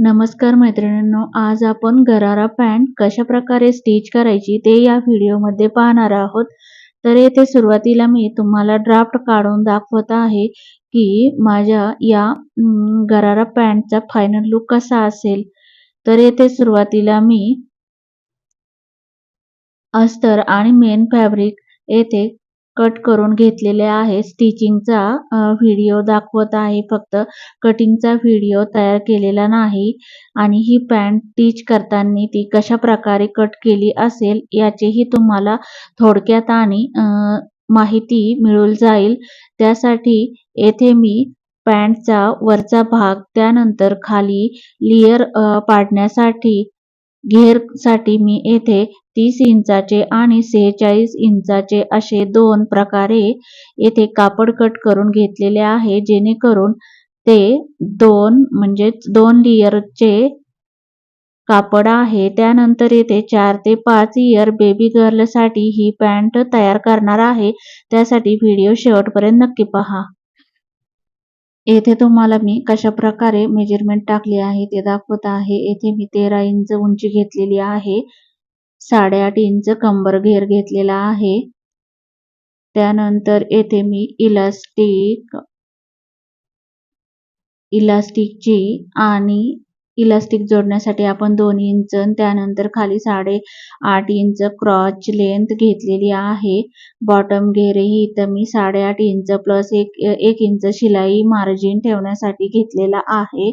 नमस्कार मैत्रिणींनो, आज आपण गरारा पॅन्ट कशा प्रकारे स्टिच करायची ते या व्हिडिओमध्ये पाहणार आहोत. तर येथे सुरुवातीला मी तुम्हाला ड्राफ्ट काढून दाखवत आहे की माझ्या या गरारा पॅन्टचा फायनल लुक कसा असेल. तर येथे सुरुवातीला मी अस्तर आणि मेन फॅब्रिक येथे कट करून घेतलेले आहे. स्टिचिंगचा व्हिडिओ दाखवत आहे, फक्त कटिंगचा व्हिडिओ तयार केलेला नाही. आणि ही पॅन्ट स्टिच करताना ती कशा प्रकारे कट केली असेल याचीही तुम्हाला थोडक्यात आणि माहिती मिळून जाईल. त्यासाठी येथे मी पॅन्टचा वरचा भाग, त्यानंतर खाली लेयर पाडण्यासाठी घेरसाठी मी येथे 30 इंचाचे आणि 46 इंचाचे असे 2 प्रकारे येथे कापड कट करून घेतलेले आहे, जेणेकरून ते 2 लेयरचे कापड आहे. त्यानंतर येथे 4 ते 5 इयर बेबी गर्लसाठी ही पॅन्ट तयार करणार आहे. त्यासाठी व्हिडिओ शेवटपर्यंत नक्की पहा. येथे तुम्हाला मी कशा प्रकारे मेजरमेंट टाकली आहे ते दाखवत आहे. येथे मी 13 इंच उंची घेतलेली आहे. 8.5 इंच कंबर घेर घेतलेला आहे. त्यानंतर येथे मी इलास्टिकची आणि इलास्टिक जोडण्यासाठी आपण 2 इंच, त्यानंतर खाली 8.5 इंच क्रॉच लेंथ घेतलेली आहे. बॉटम घेरही इथं मी 8.5 इंच प्लस 1 इंच शिलाई मार्जिन ठेवण्यासाठी घेतलेला आहे.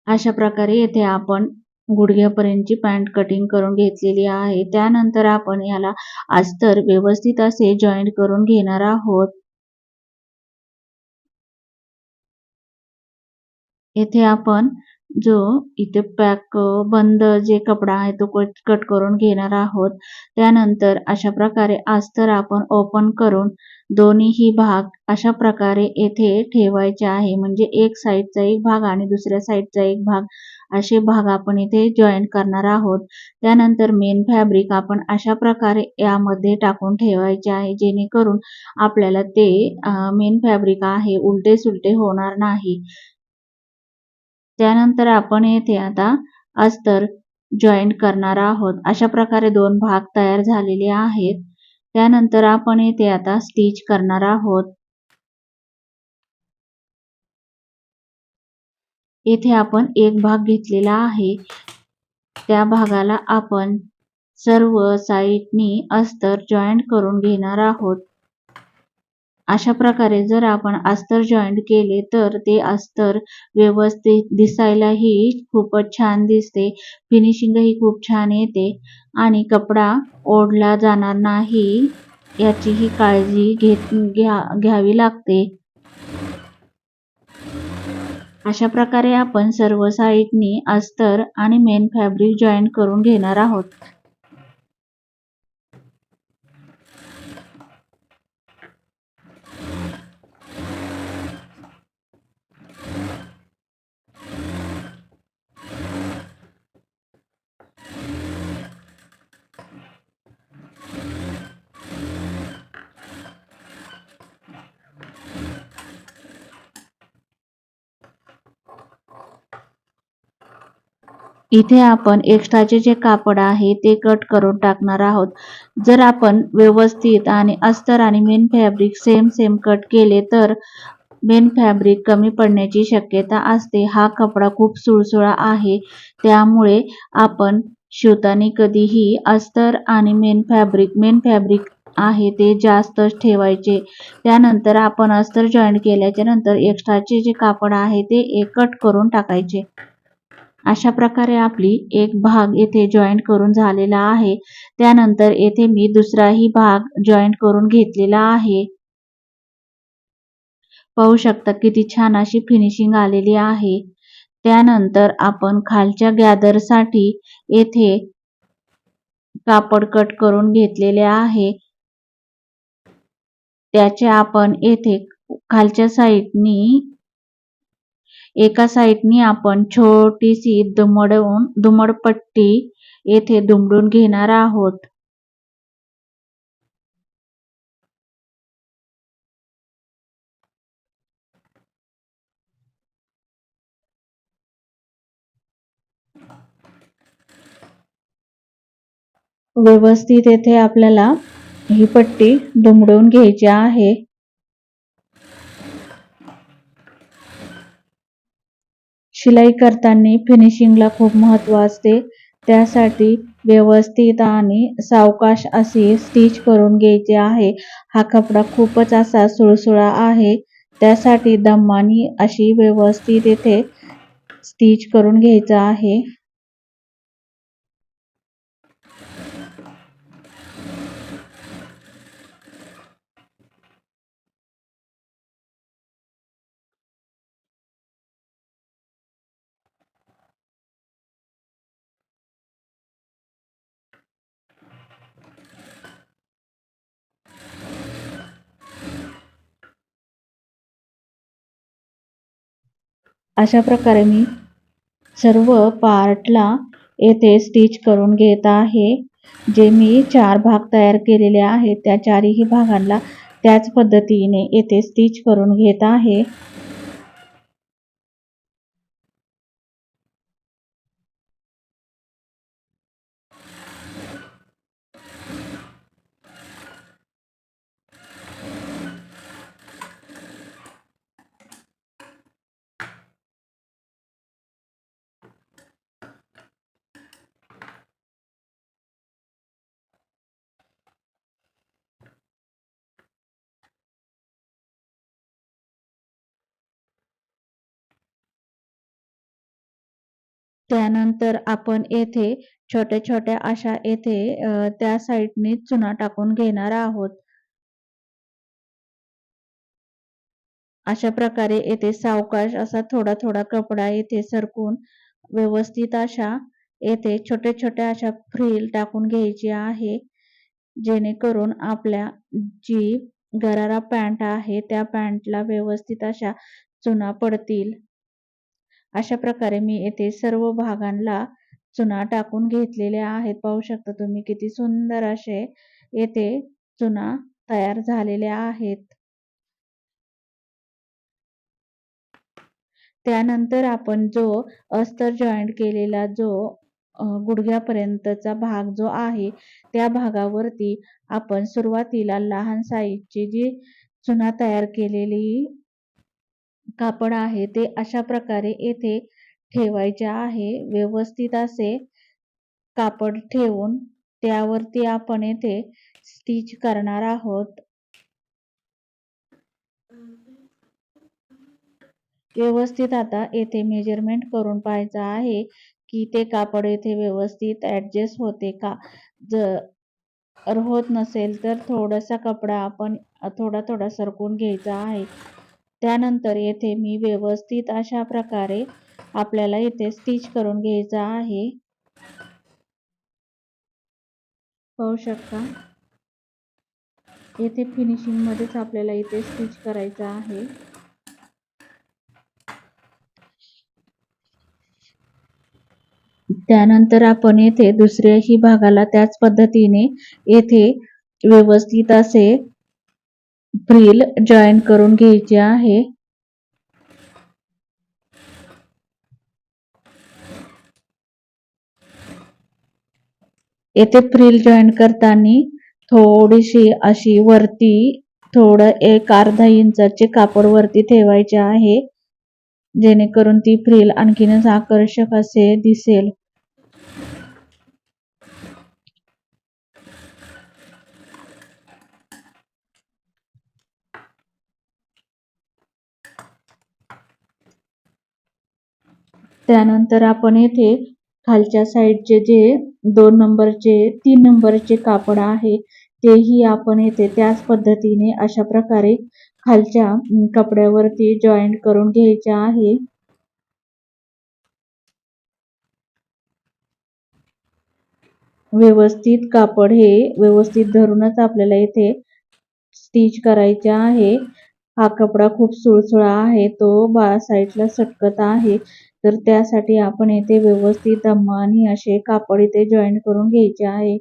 अशा प्रकारे येथे आपण गुडघ्यापर्यंतची पॅन्ट कटिंग करून घेतलेली आहे. त्यानंतर आपण याला अस्तर व्यवस्थित असे जॉईंट करून घेणार आहोत. येथे आपण जो इथे बंद जे कपडा आहे तो कट करून घेणार आहोत. त्यानंतर अशा प्रकारे अस्तर आपण ओपन करून दोन्हीही भाग अशा प्रकारे येथे ठेवायचे आहे. म्हणजे एक साइडचा एक भाग आणि दुसऱ्या साइडचा एक भाग, असे भाग आपण इथे जॉईन करणार आहोत. त्यानंतर मेन फॅब्रिक आपण अशा प्रकारे यामध्ये टाकून ठेवायचे आहे, जेणेकरून आपल्याला ते मेन फॅब्रिक आहे उलटे सुलटे होणार नाही. त्यानंतर आपण येथे आता अस्तर जॉईंट करणार आहोत. अशा प्रकारे 2 भाग तयार झालेले आहेत. त्यानंतर आपण येथे आता स्टिच करणार आहोत. येथे आपण एक भाग घेतलेला आहे. त्या भागाला आपण सर्व साइडनी अस्तर जॉईंट करून घेणार आहोत. अशा प्रकारे जर आपण अस्तर जॉईंट केले तर ते अस्तर व्यवस्थित दिसायलाही खूपच छान दिसते. फिनिशिंगही खूप छान येते आणि कपडा ओढला जाणार नाही याचीही काळजी घ्यावी लागते. अशा प्रकारे आपण सर्व साइडनी अस्तर आणि मेन फॅब्रिक जॉईंट करून घेणार आहोत. इथे आपण एक्स्ट्राचे जे कापड आहे ते कट करून टाकणार आहोत. जर आपण व्यवस्थित आणि अस्तर आणि मेन फॅब्रिक सेम कट केले तर मेन फॅब्रिक कमी पडण्याची शक्यता असते. हा कपडा खूप सुळसुळा आहे, त्यामुळे आपण शिवताना कधीही अस्तर आणि मेन फॅब्रिक आहे ते जास्तच ठेवायचे. त्यानंतर आपण अस्तर जॉईंट केल्याच्या नंतर एक्स्ट्राचे जे कापड आहे ते कट करून टाकायचे. अशा प्रकारे आपली एक भाग येथे जॉईंट करून झालेला आहे. त्यानंतर येथे मी दुसराही भाग जॉईंट करून घेतलेला आहे. पाहू शकता किती छान अशी फिनिशिंग आलेली आहे. त्यानंतर आपण खालच्या गॅदरसाठी येथे कापड कट करून घेतलेले आहे. त्याचे आपण येथे खालच्या साइडनी एका साइडनी आपण छोटीशी दुमडपट्टी येथे दुमडून घेणार आहोत. व्यवस्थित येथे आपल्याला ही पट्टी दुमडून घ्यायची आहे. शिलाई करताना फिनिशिंगला खूप महत्त्व असते. त्यासाठी व्यवस्थित आणि सावकाश असे स्टिच करून घ्यायचे आहे. हा कपडा खूपच असा सुळसुळा आहे. त्यासाठी दमानी अशी व्यवस्थित येथे स्टिच करून घ्यायचं आहे. अशा प्रकारे मी सर्व पार्टला येथे स्टिच करून घेत आहे. जे मी 4 भाग तयार केलेले आहेत त्या चारही भागांना त्याच पद्धतीने येथे स्टिच करून घेत आहे. त्यानंतर आपण येथे छोट्या-छोट्या अशा येथे त्या साइडने चुना टाकून घेणार आहोत. अशा प्रकारे येथे सावकाश असा थोडा-थोडा कपडा येथे सरकून व्यवस्थित अशा येथे छोट्या-छोट्या अशा फ्रिल टाकून घ्यायची आहे. जेणेकरून आपल्या जी गरारा पॅन्ट आहे त्या पॅन्टला व्यवस्थित अशा चुना पडतील. अशा प्रकारे मी येथे सर्व भागांना चुना टाकून घेतलेले आहेत. पाहू शकता तुम्ही किती सुंदर असे येथे चुना तयार झालेले आहेत. त्यानंतर आपण जो अस्तर जॉईंट केलेला जो गुडघ्यापर्यंतचा भाग जो आहे त्या भागावरती आपण सुरुवातीला लहान साईजची जी चुना तयार केलेली कापड आहे ते अशा प्रकारे येथे ठेवायचे आहे. व्यवस्थित असे कापड ठेवून त्यावरती आपण येथे स्टिच करणार आहोत. व्यवस्थित आता येथे मेजरमेंट करून पाहायचं आहे की ते कापड येथे व्यवस्थित ॲडजस्ट होते का. जर होत नसेल तर थोडासा कपडा आपण थोडा सरकवून घ्यायचा आहे. त्यानंतर येथे मी व्यवस्थित अशा प्रकारे आपल्याला इथे स्टिच करून घ्यायचं आहे. पाहू शकता येथे फिनिशिंग मध्येच आपल्याला इथे स्टिच करायचं आहे. त्यानंतर आपण येथे दुसऱ्याही भागाला त्याच पद्धतीने येथे व्यवस्थित असे फ्रिल जॉईन करून घ्यायचे आहे. येथे फ्रिल जॉईन करताना थोडीशी अशी वरती थोडं एक अर्धा इंचाचे कापड वरती ठेवायचे आहे. जेणेकरून ती फ्रिल आणखीनच आकर्षक असे दिसेल. त्यानंतर आपण येथे खालच्या साईडचे जे 2 नंबरचे 3 नंबरचे कापड आहे तेही आपण येथे त्याच पद्धतीने अशा प्रकारे खालच्या कपड्यावरती जॉईंट करून घ्यायचे आहे. व्यवस्थित कापड हे व्यवस्थित धरूनच आपल्याला इथे स्टिच करायचे आहे. हा कपडा खूप सुळसुळा आहे. तो साईडला सटकत आहे. तर त्यासाठी आपण येथे व्यवस्थित दमाने असे कापड इथे जॉईन करून घ्यायचे आहे.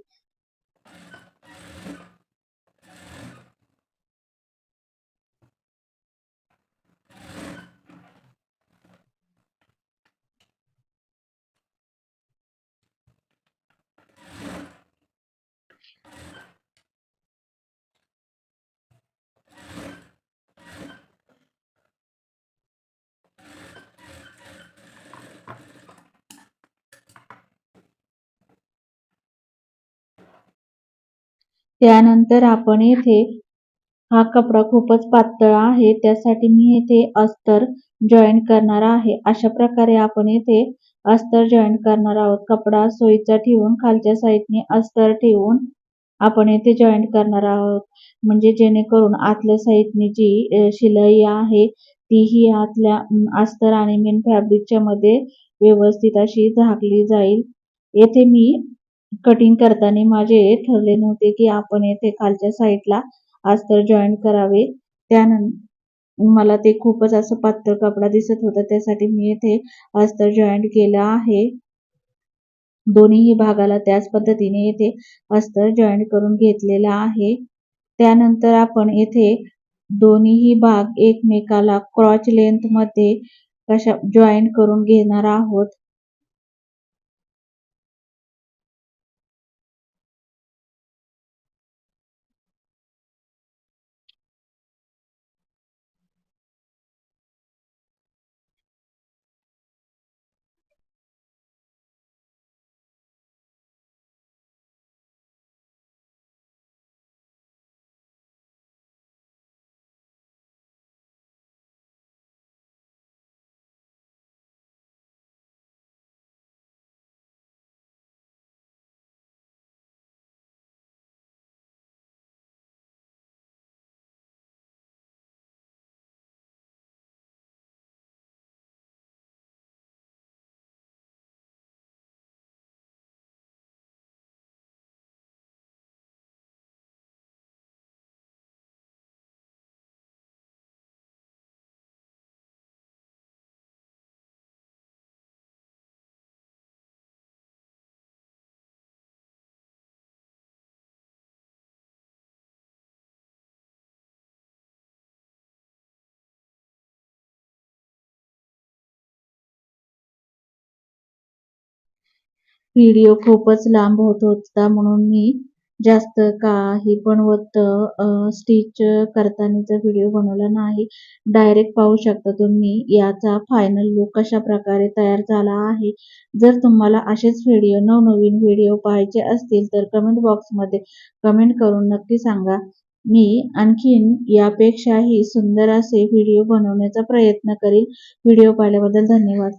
त्यानंतर आपण येथे हा कपडा खूपच पातळ आहे, त्यासाठी मी येथे अस्तर जॉईन करणार आहे. अशा प्रकारे आपण येथे अस्तर जॉईन करणार आहोत. कपडा सोयीचा ठेवून खालच्या साईडने अस्तर ठेवून आपण येथे जॉईन करणार आहोत. म्हणजे जेणेकरून आतल्या साईडने जी शिलाई आहे ती ही आतल्या अस्तर आणि मेन फॅब्रिकच्या मध्ये व्यवस्थित अशी झाकली जाईल. येथे मी कटिंग करताना माझे ठरले नव्हते की आपण येथे खालच्या साईडला अस्तर जॉईन करावे. त्यानंतर मला ते खूपच असं पातळ कपडा दिसत होता, त्यासाठी मी येथे अस्तर जॉईंट केलं आहे. दोन्हीही भागाला त्याच पद्धतीने येथे अस्तर जॉईंट करून घेतलेला आहे. त्यानंतर आपण येथे दोन्हीही भाग एकमेकाला क्रॉच लेंथ मध्ये कशा जॉईन करून घेणार आहोत. व्हिडिओ खूपच लांब होत होता, म्हणून मी जास्त काही पण स्टिच करतानाचा व्हिडिओ बनवला नाही. डायरेक्ट पाहू शकता तुम्ही याचा फायनल लुक कशा प्रकारे तयार झाला आहे. जर तुम्हाला असेच व्हिडिओ नवनवीन व्हिडिओ पाहायचे असतील तर कमेंट बॉक्समध्ये कमेंट करून नक्की सांगा. मी आणखीन यापेक्षाही सुंदर असे व्हिडिओ बनवण्याचा प्रयत्न करीन. व्हिडिओ पाहिल्याबद्दल धन्यवाद.